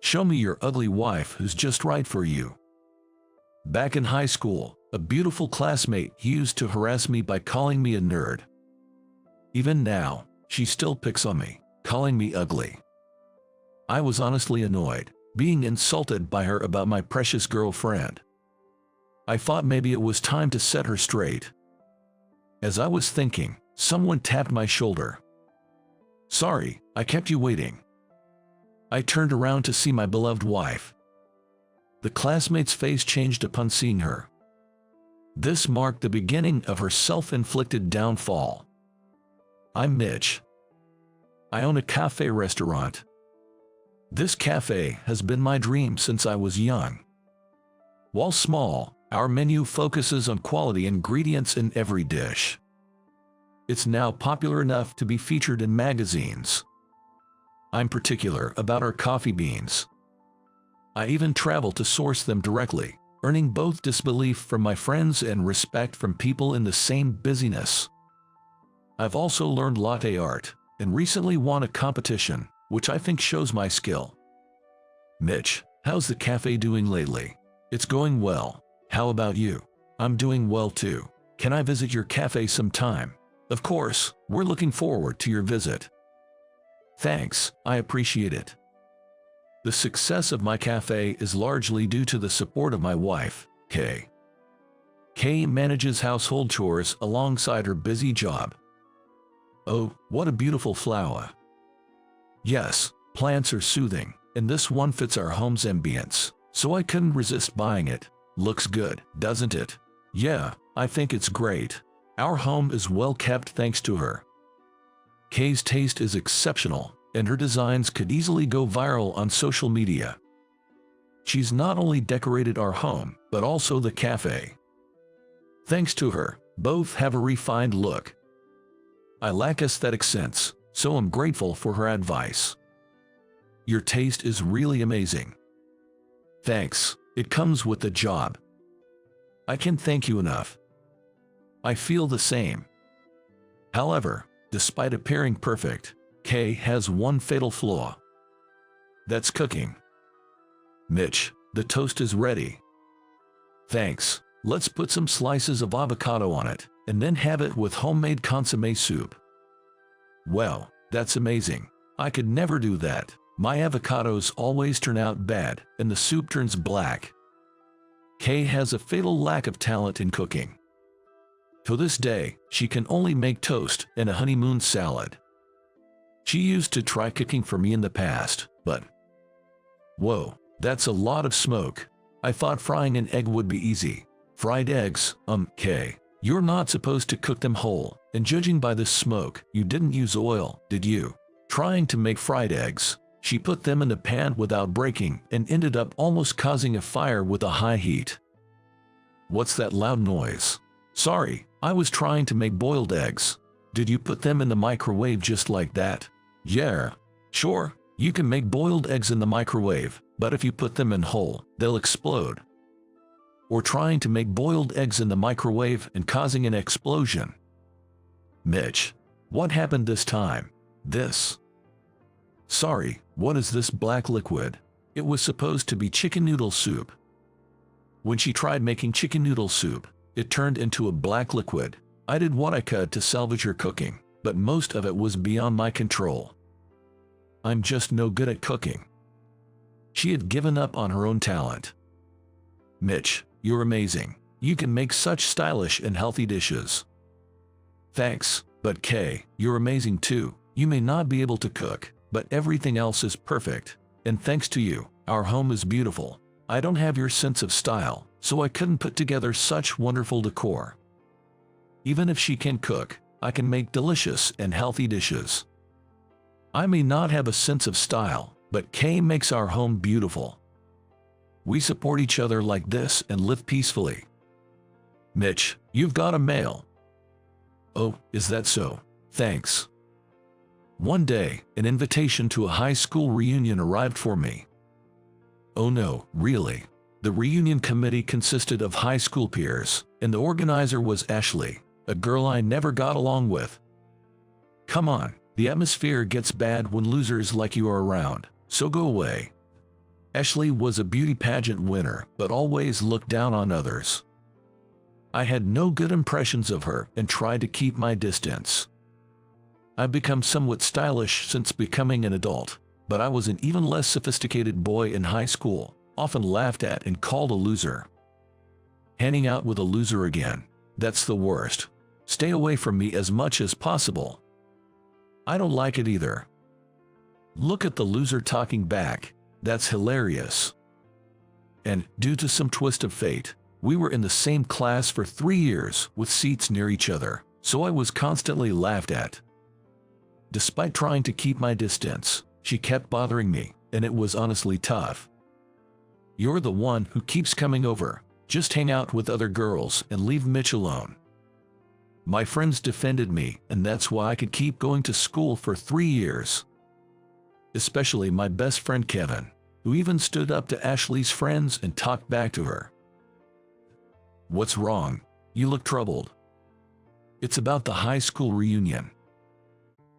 Show me your ugly wife who's just right for you. Back in high school, a beautiful classmate used to harass me by calling me a nerd. Even now, she still picks on me, calling me ugly. I was honestly annoyed, being insulted by her about my precious girlfriend. I thought maybe it was time to set her straight. As I was thinking, someone tapped my shoulder. "Sorry, I kept you waiting." I turned around to see my beloved wife. The classmate's face changed upon seeing her. This marked the beginning of her self-inflicted downfall. I'm Mitch. I own a cafe restaurant. This cafe has been my dream since I was young. While small, our menu focuses on quality ingredients in every dish. It's now popular enough to be featured in magazines. I'm particular about our coffee beans. I even travel to source them directly, earning both disbelief from my friends and respect from people in the same busyness. I've also learned latte art, and recently won a competition, which I think shows my skill. Mitch, how's the cafe doing lately? It's going well. How about you? I'm doing well too. Can I visit your cafe sometime? Of course, we're looking forward to your visit. Thanks, I appreciate it. The success of my cafe is largely due to the support of my wife, Kay. Kay manages household chores alongside her busy job. Oh, what a beautiful flower. Yes, plants are soothing, and this one fits our home's ambience, so I couldn't resist buying it. Looks good, doesn't it? Yeah, I think it's great. Our home is well kept thanks to her. Kay's taste is exceptional, and her designs could easily go viral on social media. She's not only decorated our home, but also the cafe. Thanks to her, both have a refined look. I lack aesthetic sense, so I'm grateful for her advice. Your taste is really amazing. Thanks, it comes with the job. I can't thank you enough. I feel the same. However, despite appearing perfect, Kay has one fatal flaw. That's cooking. Mitch, the toast is ready. Thanks, let's put some slices of avocado on it, and then have it with homemade consommé soup. Well, that's amazing. I could never do that. My avocados always turn out bad, and the soup turns black. Kay has a fatal lack of talent in cooking. To this day, she can only make toast and a honeymoon salad. She used to try cooking for me in the past, but... Whoa, that's a lot of smoke. I thought frying an egg would be easy. Fried eggs, Kay. You're not supposed to cook them whole, and judging by this smoke, you didn't use oil, did you? Trying to make fried eggs, she put them in the pan without breaking and ended up almost causing a fire with a high heat. What's that loud noise? Sorry, I was trying to make boiled eggs. Did you put them in the microwave just like that? Yeah, sure, you can make boiled eggs in the microwave, but if you put them in whole, they'll explode. Or trying to make boiled eggs in the microwave and causing an explosion. Mitch, what happened this time? This. Sorry, what is this black liquid? It was supposed to be chicken noodle soup. When she tried making chicken noodle soup, it turned into a black liquid. I did what I could to salvage her cooking, but most of it was beyond my control. I'm just no good at cooking. She had given up on her own talent. Mitch, you're amazing. You can make such stylish and healthy dishes. Thanks, but Kay, you're amazing too. You may not be able to cook, but everything else is perfect. And thanks to you, our home is beautiful. I don't have your sense of style, so I couldn't put together such wonderful decor. Even if she can cook, I can make delicious and healthy dishes. I may not have a sense of style, but Kay makes our home beautiful. We support each other like this and live peacefully. Mitch, you've got a mail. Oh, is that so? Thanks. One day, an invitation to a high school reunion arrived for me. Oh no, really? The reunion committee consisted of high school peers, and the organizer was Ashley, a girl I never got along with. Come on, the atmosphere gets bad when losers like you are around, so go away. Ashley was a beauty pageant winner, but always looked down on others. I had no good impressions of her and tried to keep my distance. I've become somewhat stylish since becoming an adult, but I was an even less sophisticated boy in high school, often laughed at and called a loser. Hanging out with a loser again, that's the worst. Stay away from me as much as possible. I don't like it either. Look at the loser talking back. That's hilarious. And, due to some twist of fate, we were in the same class for 3 years with seats near each other, so I was constantly laughed at. Despite trying to keep my distance, she kept bothering me, and it was honestly tough. You're the one who keeps coming over. Just hang out with other girls and leave Mitch alone. My friends defended me, and that's why I could keep going to school for 3 years. Especially my best friend Kevin, who even stood up to Ashley's friends and talked back to her. What's wrong? You look troubled. It's about the high school reunion.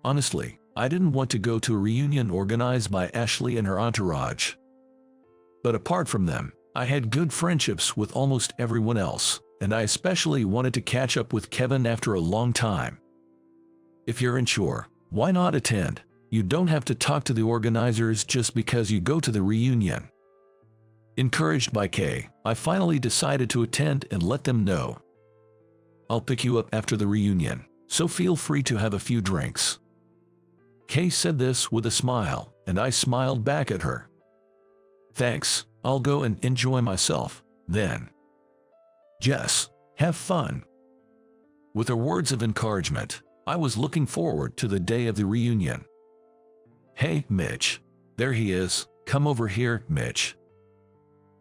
Honestly, I didn't want to go to a reunion organized by Ashley and her entourage. But apart from them, I had good friendships with almost everyone else, and I especially wanted to catch up with Kevin after a long time. If you're unsure, why not attend? You don't have to talk to the organizers just because you go to the reunion. Encouraged by Kay, I finally decided to attend and let them know. I'll pick you up after the reunion, so feel free to have a few drinks. Kay said this with a smile, and I smiled back at her. Thanks, I'll go and enjoy myself, then. Jess, have fun. With her words of encouragement, I was looking forward to the day of the reunion. Hey, Mitch. There he is. Come over here, Mitch.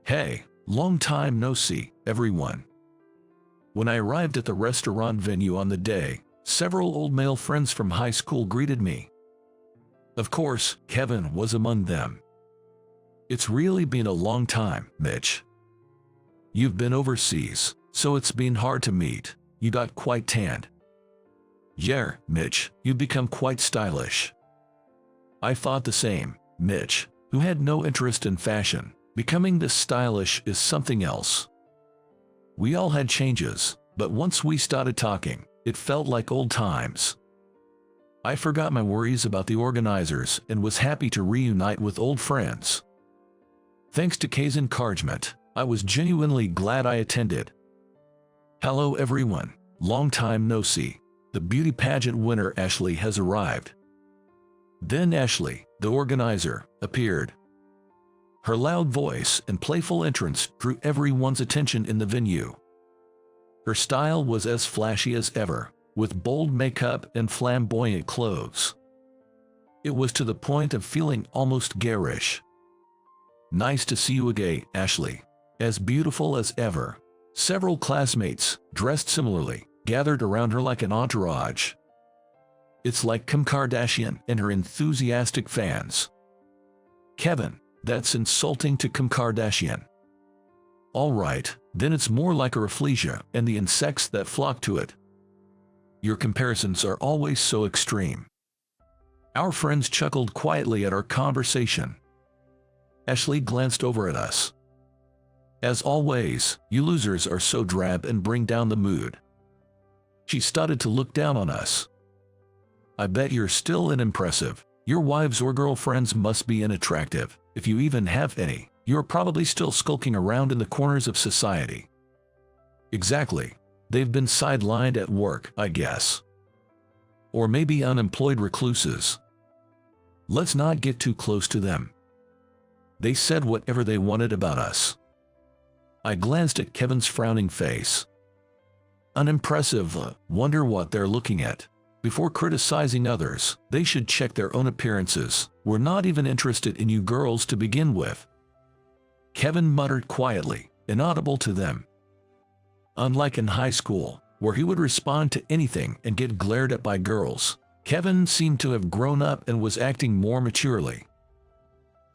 Hey, long time no see, everyone. When I arrived at the restaurant venue on the day, several old male friends from high school greeted me. Of course, Kevin was among them. It's really been a long time, Mitch. You've been overseas, so it's been hard to meet. You got quite tanned. Yeah, Mitch, you've become quite stylish. I thought the same, Mitch, who had no interest in fashion. Becoming this stylish is something else. We all had changes, but once we started talking, it felt like old times. I forgot my worries about the organizers and was happy to reunite with old friends. Thanks to Kay's encouragement, I was genuinely glad I attended. Hello everyone, long time no see. The beauty pageant winner Ashley has arrived. Then Ashley, the organizer, appeared. Her loud voice and playful entrance drew everyone's attention in the venue. Her style was as flashy as ever, with bold makeup and flamboyant clothes. It was to the point of feeling almost garish. Nice to see you again, Ashley. As beautiful as ever. Several classmates, dressed similarly, gathered around her like an entourage. It's like Kim Kardashian and her enthusiastic fans. Kevin, that's insulting to Kim Kardashian. Alright, then it's more like a Rafflesia and the insects that flock to it. Your comparisons are always so extreme. Our friends chuckled quietly at our conversation. Ashley glanced over at us. As always, you losers are so drab and bring down the mood. She started to look down on us. I bet you're still unimpressive. Your wives or girlfriends must be unattractive. If you even have any, you're probably still skulking around in the corners of society. Exactly. They've been sidelined at work, I guess. Or maybe unemployed recluses. Let's not get too close to them. They said whatever they wanted about us. I glanced at Kevin's frowning face. Unimpressive, wonder what they're looking at. Before criticizing others, they should check their own appearances. We're not even interested in you girls to begin with. Kevin muttered quietly, inaudible to them. Unlike in high school, where he would respond to anything and get glared at by girls, Kevin seemed to have grown up and was acting more maturely.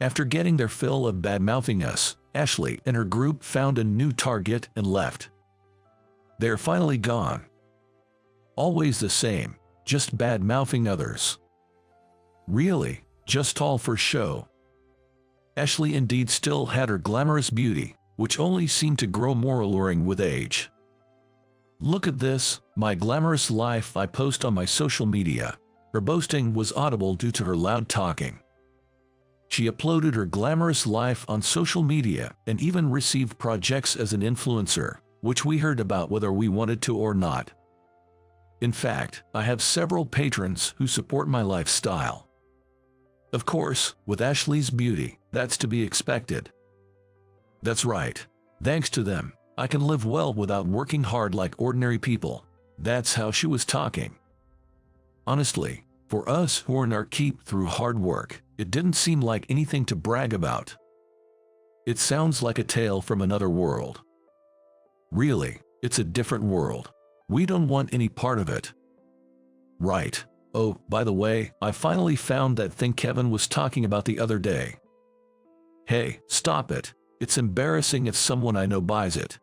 After getting their fill of bad-mouthing us, Ashley and her group found a new target and left. They're finally gone. Always the same, just bad-mouthing others. Really, just all for show. Ashley indeed still had her glamorous beauty, which only seemed to grow more alluring with age. "Look at this, my glamorous life I post on my social media." Her boasting was audible due to her loud talking. She uploaded her glamorous life on social media and even received projects as an influencer, which we heard about whether we wanted to or not. In fact, I have several patrons who support my lifestyle. Of course, with Ashley's beauty, that's to be expected. That's right. Thanks to them, I can live well without working hard like ordinary people. That's how she was talking. Honestly, for us who earn our keep through hard work, it didn't seem like anything to brag about. It sounds like a tale from another world. Really, it's a different world. We don't want any part of it. Right. Oh, by the way, I finally found that thing Kevin was talking about the other day. Hey, stop it. It's embarrassing if someone I know buys it.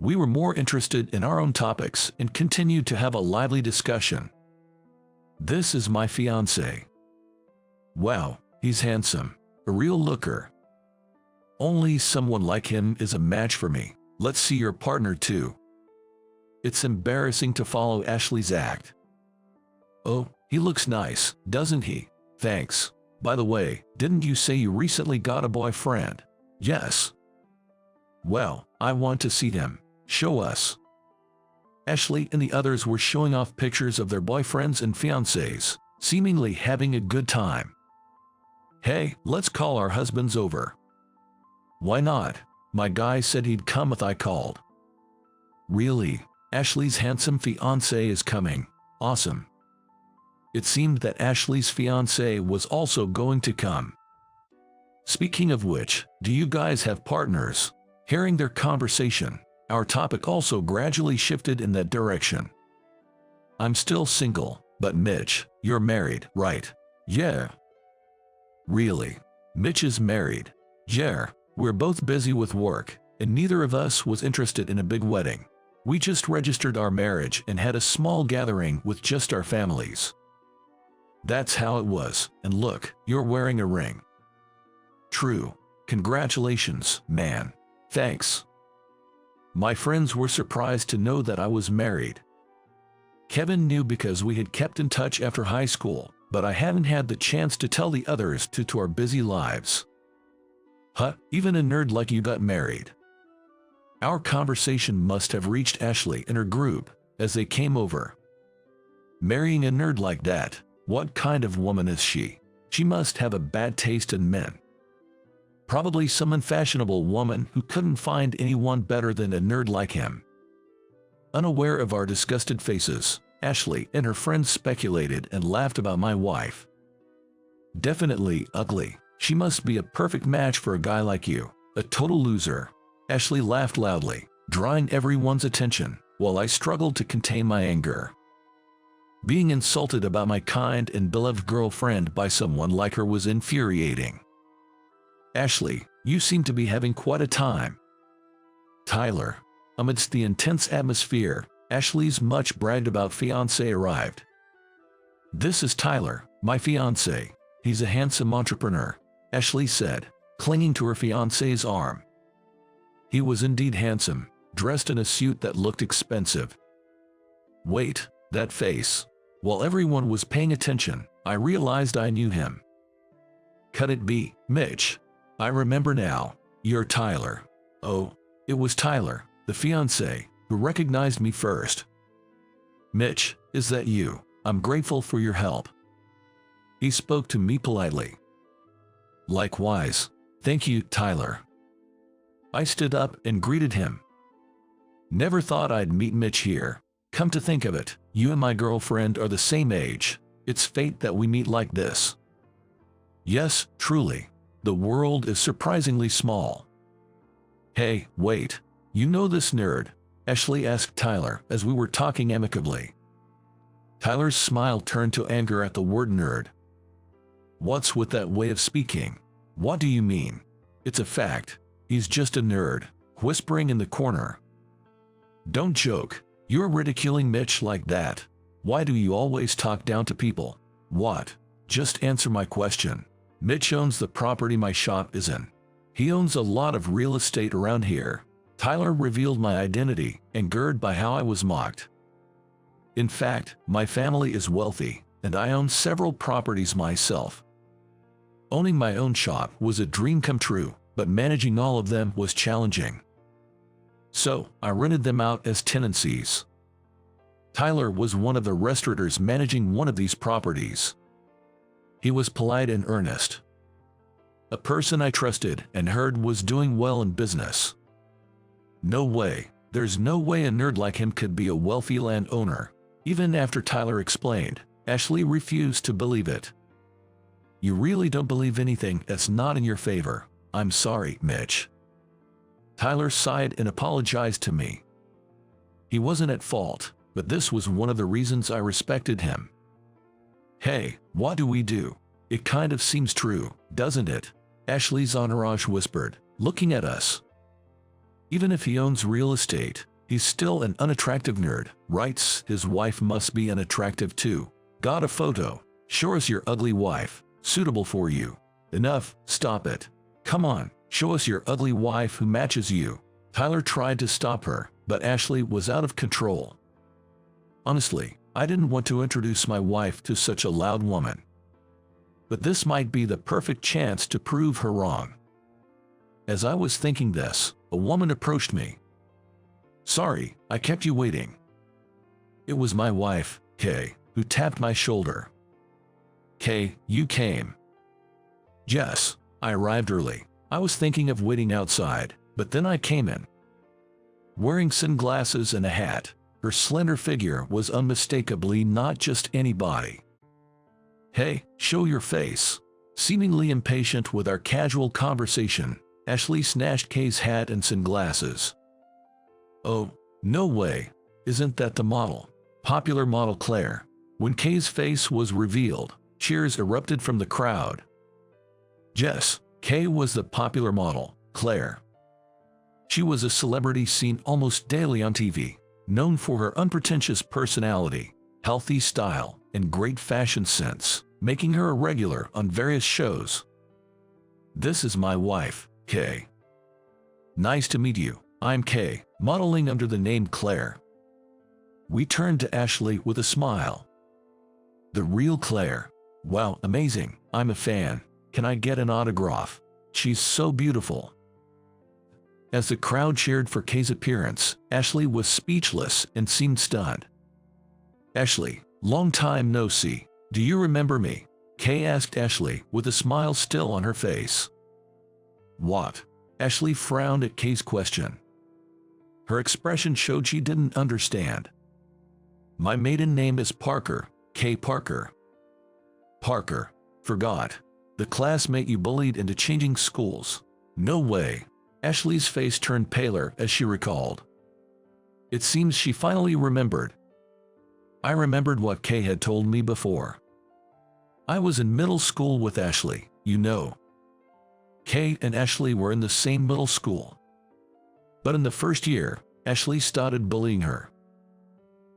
We were more interested in our own topics and continued to have a lively discussion. This is my fiancé. Wow, he's handsome. A real looker. Only someone like him is a match for me. Let's see your partner too. It's embarrassing to follow Ashley's act. Oh, he looks nice, doesn't he? Thanks. By the way, didn't you say you recently got a boyfriend? Yes. Well, I want to see him. Show us. Ashley and the others were showing off pictures of their boyfriends and fiancés, seemingly having a good time. Hey, let's call our husbands over. Why not? My guy said he'd come if I called. Really? Ashley's handsome fiancé is coming. Awesome. It seemed that Ashley's fiancé was also going to come. Speaking of which, do you guys have partners? Hearing their conversation, our topic also gradually shifted in that direction. I'm still single, but Mitch, you're married, right? Yeah. Really? Mitch is married. Yeah, we're both busy with work, and neither of us was interested in a big wedding. We just registered our marriage and had a small gathering with just our families. That's how it was, and look, you're wearing a ring. True. Congratulations, man. Thanks. My friends were surprised to know that I was married. Kevin knew because we had kept in touch after high school, but I hadn't had the chance to tell the others due to our busy lives. Huh, even a nerd like you got married. Our conversation must have reached Ashley and her group as they came over. Marrying a nerd like that, what kind of woman is she? She must have a bad taste in men. Probably some unfashionable woman who couldn't find anyone better than a nerd like him. Unaware of our disgusted faces, Ashley and her friends speculated and laughed about my wife. Definitely ugly. She must be a perfect match for a guy like you. A total loser. Ashley laughed loudly, drawing everyone's attention, while I struggled to contain my anger. Being insulted about my kind and beloved girlfriend by someone like her was infuriating. Ashley, you seem to be having quite a time. Tyler. Amidst the intense atmosphere, Ashley's much bragged about fiancé arrived. This is Tyler, my fiancé. He's a handsome entrepreneur, Ashley said, clinging to her fiancé's arm. He was indeed handsome, dressed in a suit that looked expensive. Wait, that face. While everyone was paying attention, I realized I knew him. Could it be Mitch? I remember now. You're Tyler. Oh, it was Tyler, the fiancé, who recognized me first. Mitch, is that you? I'm grateful for your help. He spoke to me politely. Likewise. Thank you, Tyler. I stood up and greeted him. Never thought I'd meet Mitch here. Come to think of it, you and my girlfriend are the same age. It's fate that we meet like this. Yes, truly. The world is surprisingly small. Hey, wait. You know this nerd? Ashley asked Tyler as we were talking amicably. Tyler's smile turned to anger at the word nerd. What's with that way of speaking? What do you mean? It's a fact. He's just a nerd, whispering in the corner. Don't joke. You're ridiculing Mitch like that. Why do you always talk down to people? What? Just answer my question. Mitch owns the property my shop is in. He owns a lot of real estate around here. Tyler revealed my identity, angered by how I was mocked. In fact, my family is wealthy, and I own several properties myself. Owning my own shop was a dream come true, but managing all of them was challenging. So, I rented them out as tenancies. Tyler was one of the restaurateurs managing one of these properties. He was polite and earnest. A person I trusted and heard was doing well in business. No way, there's no way a nerd like him could be a wealthy landowner. Even after Tyler explained, Ashley refused to believe it. You really don't believe anything that's not in your favor. I'm sorry, Mitch. Tyler sighed and apologized to me. He wasn't at fault, but this was one of the reasons I respected him. Hey, what do we do? It kind of seems true, doesn't it? Ashley's entourage whispered, looking at us. Even if he owns real estate, he's still an unattractive nerd, writes. His wife must be unattractive too. Got a photo? Show us your ugly wife. Suitable for you. Enough, stop it. Come on, show us your ugly wife who matches you. Tyler tried to stop her, but Ashley was out of control. Honestly, I didn't want to introduce my wife to such a loud woman. But this might be the perfect chance to prove her wrong. As I was thinking this, a woman approached me. Sorry, I kept you waiting. It was my wife, Kay, who tapped my shoulder. Kay, you came. Yes, I arrived early. I was thinking of waiting outside, but then I came in. Wearing sunglasses and a hat, her slender figure was unmistakably not just anybody. Hey, show your face. Seemingly impatient with our casual conversation, Ashley snatched Kay's hat and sunglasses. Oh, no way. Isn't that the model? Popular model Claire. When Kay's face was revealed, cheers erupted from the crowd. Yes, Kay was the popular model, Claire. She was a celebrity seen almost daily on TV, known for her unpretentious personality, healthy style, and great fashion sense, making her a regular on various shows. This is my wife, Kay. Nice to meet you. I'm Kay, modeling under the name Claire. We turned to Ashley with a smile. The real Claire. Wow, amazing. I'm a fan. Can I get an autograph? She's so beautiful. As the crowd cheered for Kay's appearance, Ashley was speechless and seemed stunned. Ashley, long time no see. Do you remember me? Kay asked Ashley with a smile still on her face. What? Ashley frowned at Kay's question. Her expression showed she didn't understand. My maiden name is Parker, Kay Parker. Parker. Forgot. The classmate you bullied into changing schools. No way. Ashley's face turned paler as she recalled. It seems she finally remembered. I remembered what Kay had told me before. I was in middle school with Ashley, you know. Kay and Ashley were in the same middle school. But in the first year, Ashley started bullying her.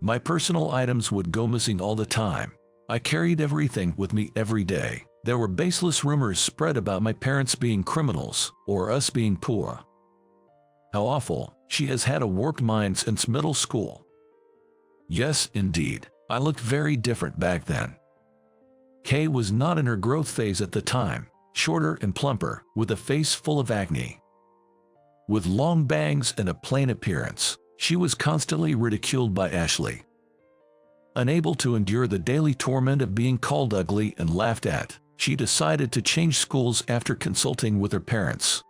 My personal items would go missing all the time. I carried everything with me every day. There were baseless rumors spread about my parents being criminals, or us being poor. How awful. She has had a warped mind since middle school. Yes, indeed. I looked very different back then. Kay was not in her growth phase at the time, shorter and plumper, with a face full of acne. With long bangs and a plain appearance, she was constantly ridiculed by Ashley. Unable to endure the daily torment of being called ugly and laughed at, she decided to change schools after consulting with her parents.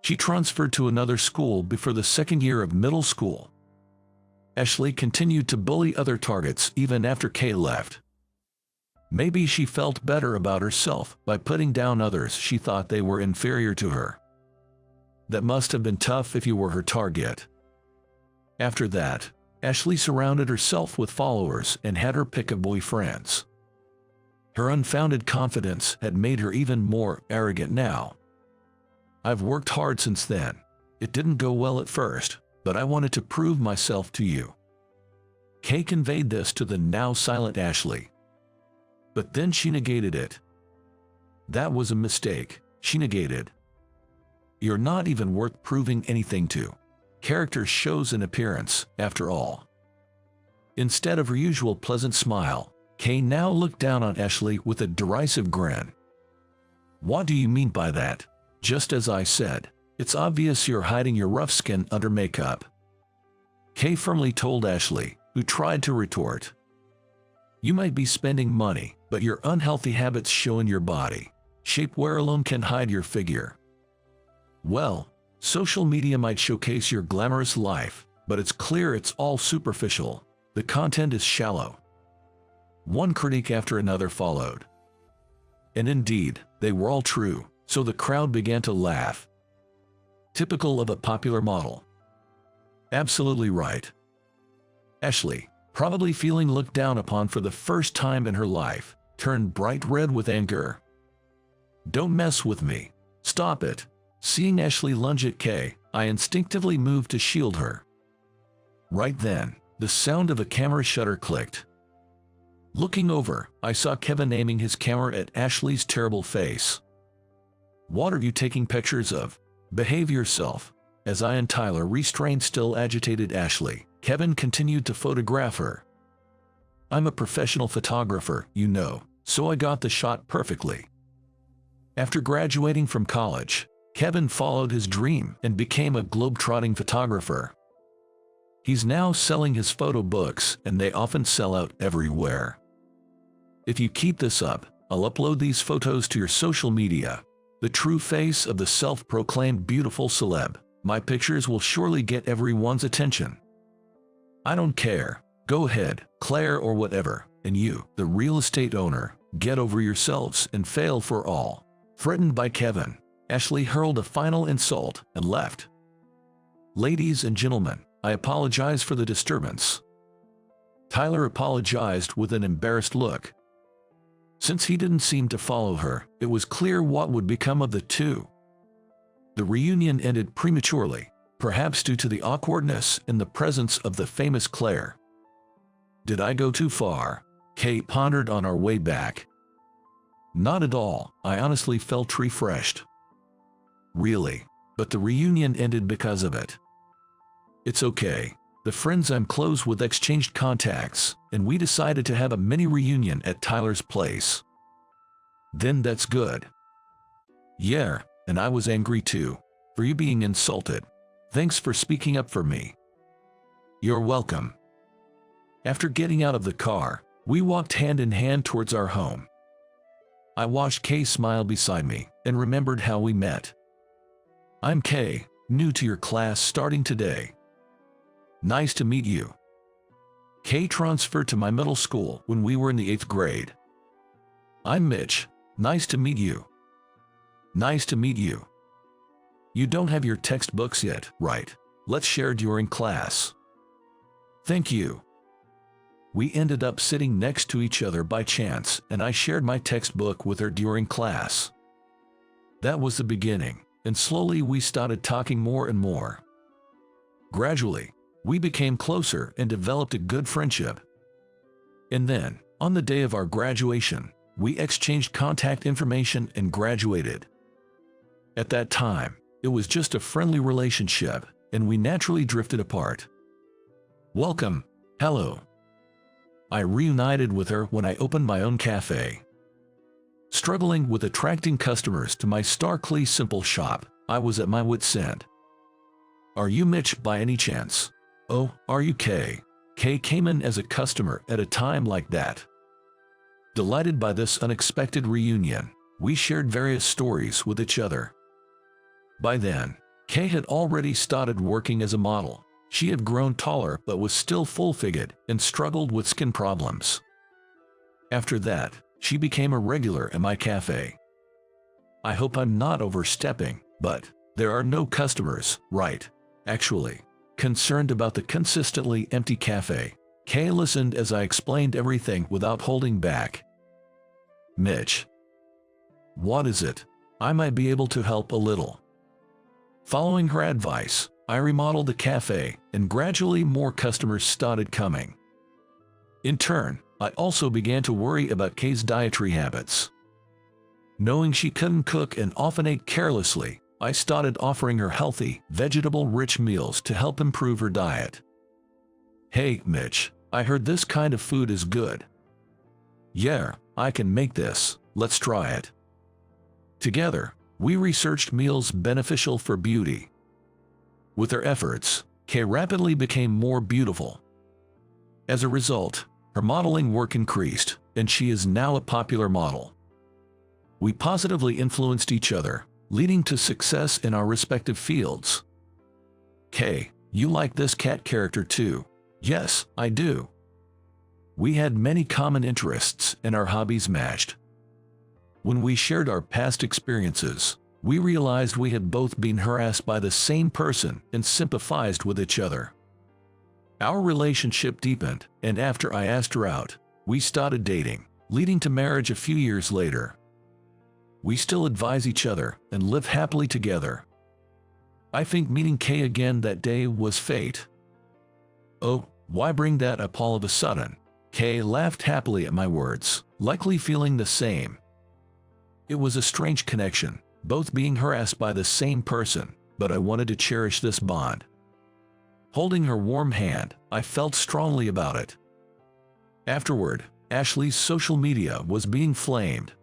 She transferred to another school before the second year of middle school. Ashley continued to bully other targets even after Kay left. Maybe she felt better about herself by putting down others she thought they were inferior to her. That must have been tough if you were her target. After that, Ashley surrounded herself with followers and had her pick of boyfriends. Her unfounded confidence had made her even more arrogant now. I've worked hard since then. It didn't go well at first, but I wanted to prove myself to you. Kay conveyed this to the now silent Ashley. But then she negated it. That was a mistake, she negated. You're not even worth proving anything to. Character shows in appearance, after all. Instead of her usual pleasant smile, Kay now looked down on Ashley with a derisive grin. What do you mean by that? Just as I said, it's obvious you're hiding your rough skin under makeup. Kay firmly told Ashley, who tried to retort. You might be spending money, but your unhealthy habits show in your body. Shapewear alone can hide your figure. Well, social media might showcase your glamorous life, but it's clear it's all superficial. The content is shallow. One critique after another followed. And indeed, they were all true, so the crowd began to laugh. Typical of a popular model. Absolutely right. Ashley, probably feeling looked down upon for the first time in her life, turned bright red with anger. Don't mess with me. Stop it. Seeing Ashley lunge at Kay, I instinctively moved to shield her. Right then, the sound of a camera shutter clicked. Looking over, I saw Kevin aiming his camera at Ashley's terrible face. What are you taking pictures of? Behave yourself. As I and Tyler restrained still agitated Ashley, Kevin continued to photograph her. I'm a professional photographer, you know, so I got the shot perfectly. After graduating from college, Kevin followed his dream and became a globe-trotting photographer. He's now selling his photo books, and they often sell out everywhere. If you keep this up, I'll upload these photos to your social media. The true face of the self-proclaimed beautiful celeb. My pictures will surely get everyone's attention. I don't care. Go ahead, Claire or whatever, and you, the real estate owner, get over yourselves and fail for all. Threatened by Kevin, Ashley hurled a final insult and left. Ladies and gentlemen, I apologize for the disturbance. Tyler apologized with an embarrassed look. Since he didn't seem to follow her, it was clear what would become of the two. The reunion ended prematurely, perhaps due to the awkwardness in the presence of the famous Claire. Did I go too far? Kay pondered on our way back. Not at all, I honestly felt refreshed. Really, but the reunion ended because of it. It's okay. The friends I'm close with exchanged contacts, and we decided to have a mini reunion at Tyler's place. Then that's good. Yeah, and I was angry too, for you being insulted. Thanks for speaking up for me. You're welcome. After getting out of the car, we walked hand in hand towards our home. I watched Kay smile beside me and remembered how we met. I'm Kay, new to your class starting today. Nice to meet you. Kay transferred to my middle school when we were in the 8th grade. I'm Mitch. Nice to meet you. Nice to meet you. You don't have your textbooks yet, right? Let's share during class. Thank you. We ended up sitting next to each other by chance, and I shared my textbook with her during class. That was the beginning, and slowly we started talking more and more. Gradually, we became closer and developed a good friendship. And then, on the day of our graduation, we exchanged contact information and graduated. At that time, it was just a friendly relationship, and we naturally drifted apart. Welcome. Hello. I reunited with her when I opened my own cafe. Struggling with attracting customers to my starkly simple shop, I was at my wit's end. Are you Mitch by any chance? Oh, are you Kay? Kay came in as a customer at a time like that. Delighted by this unexpected reunion, we shared various stories with each other. By then, Kay had already started working as a model. She had grown taller but was still full-figured and struggled with skin problems. After that, she became a regular at my cafe. I hope I'm not overstepping, but there are no customers, right? Actually, concerned about the consistently empty cafe, Kay listened as I explained everything without holding back. Mitch. What is it? I might be able to help a little. Following her advice, I remodeled the cafe, and gradually more customers started coming. In turn, I also began to worry about Kay's dietary habits. Knowing she couldn't cook and often ate carelessly, I started offering her healthy, vegetable-rich meals to help improve her diet. "Hey, Mitch, I heard this kind of food is good." "Yeah, I can make this, let's try it." Together, we researched meals beneficial for beauty. With her efforts, Kay rapidly became more beautiful. As a result, her modeling work increased, and she is now a popular model. We positively influenced each other, leading to success in our respective fields. "Kay, you like this cat character too?" "Yes, I do." We had many common interests and our hobbies matched. When we shared our past experiences, we realized we had both been harassed by the same person and sympathized with each other. Our relationship deepened, and after I asked her out, we started dating, leading to marriage a few years later. We still advise each other and live happily together. I think meeting Kay again that day was fate. "Oh, why bring that up all of a sudden?" Kay laughed happily at my words, likely feeling the same. It was a strange connection, both being harassed by the same person, but I wanted to cherish this bond. Holding her warm hand, I felt strongly about it. Afterward, Ashley's social media was being flamed.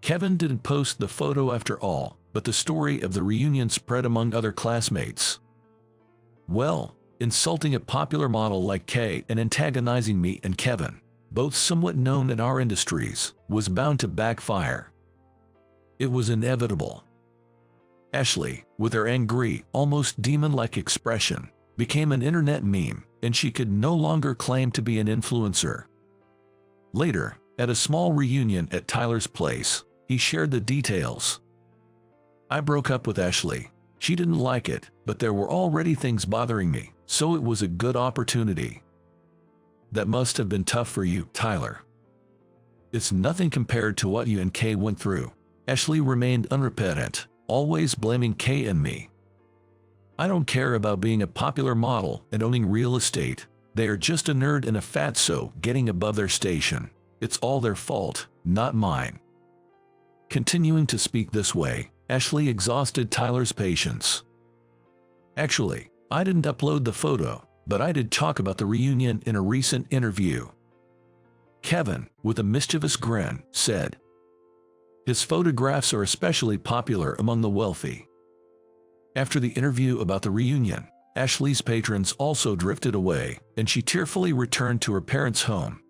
Kevin didn't post the photo after all, but the story of the reunion spread among other classmates. Well, insulting a popular model like Kay and antagonizing me and Kevin, both somewhat known in our industries, was bound to backfire. It was inevitable. Ashley, with her angry, almost demon-like expression, became an internet meme, and she could no longer claim to be an influencer. Later, at a small reunion at Tyler's place, he shared the details. "I broke up with Ashley. She didn't like it, but there were already things bothering me, so it was a good opportunity." "That must have been tough for you, Tyler." "It's nothing compared to what you and Kay went through." Ashley remained unrepentant, always blaming Kay and me. "I don't care about being a popular model and owning real estate. They are just a nerd and a fatso getting above their station. It's all their fault, not mine." Continuing to speak this way, Ashley exhausted Tyler's patience. "Actually, I didn't upload the photo, but I did talk about the reunion in a recent interview." Kevin, with a mischievous grin, said. His photographs are especially popular among the wealthy. After the interview about the reunion, Ashley's patrons also drifted away, and she tearfully returned to her parents' home.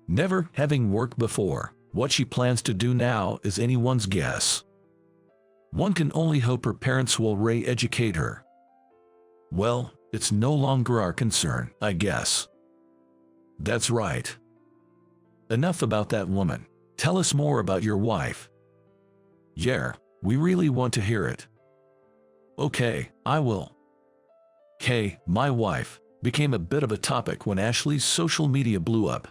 Never having worked before, what she plans to do now is anyone's guess. One can only hope her parents will re-educate her. Well, it's no longer our concern, I guess. That's right. Enough about that woman. Tell us more about your wife. Yeah, we really want to hear it. Okay, I will. Kay, my wife, became a bit of a topic when Ashley's social media blew up.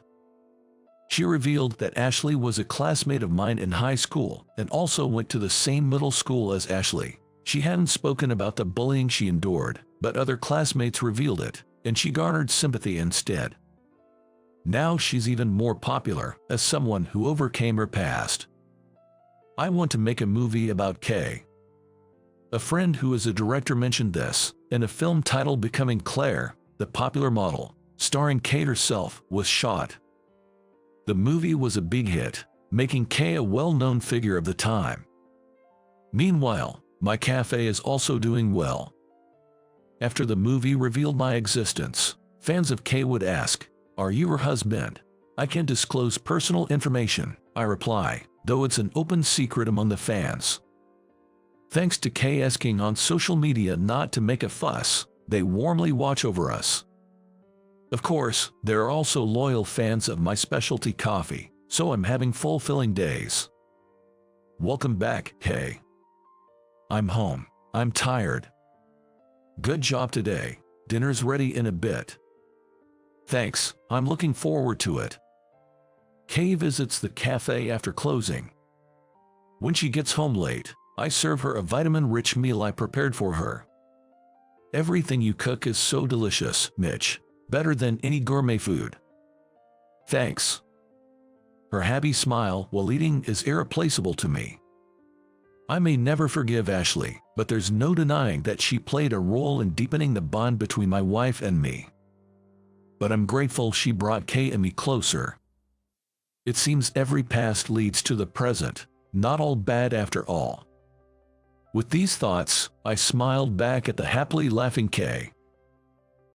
She revealed that Ashley was a classmate of mine in high school and also went to the same middle school as Ashley. She hadn't spoken about the bullying she endured, but other classmates revealed it, and she garnered sympathy instead. Now she's even more popular as someone who overcame her past. I want to make a movie about Kay. A friend who is a director mentioned this, and a film titled Becoming Claire, the popular model, starring Kay herself, was shot. The movie was a big hit, making Kay a well-known figure of the time. Meanwhile, my cafe is also doing well. After the movie revealed my existence, fans of Kay would ask, "Are you her husband?" "I can't disclose personal information," I reply, though it's an open secret among the fans. Thanks to Kay asking on social media not to make a fuss, they warmly watch over us. Of course, there are also loyal fans of my specialty coffee, so I'm having fulfilling days. Welcome back, Kay. I'm home. I'm tired. Good job today. Dinner's ready in a bit. Thanks, I'm looking forward to it. Kay visits the cafe after closing. When she gets home late, I serve her a vitamin-rich meal I prepared for her. Everything you cook is so delicious, Mitch. Better than any gourmet food. Thanks. Her happy smile while eating is irreplaceable to me. I may never forgive Ashley, but there's no denying that she played a role in deepening the bond between my wife and me. But I'm grateful she brought Kay and me closer. It seems every past leads to the present, not all bad after all. With these thoughts, I smiled back at the happily laughing Kay.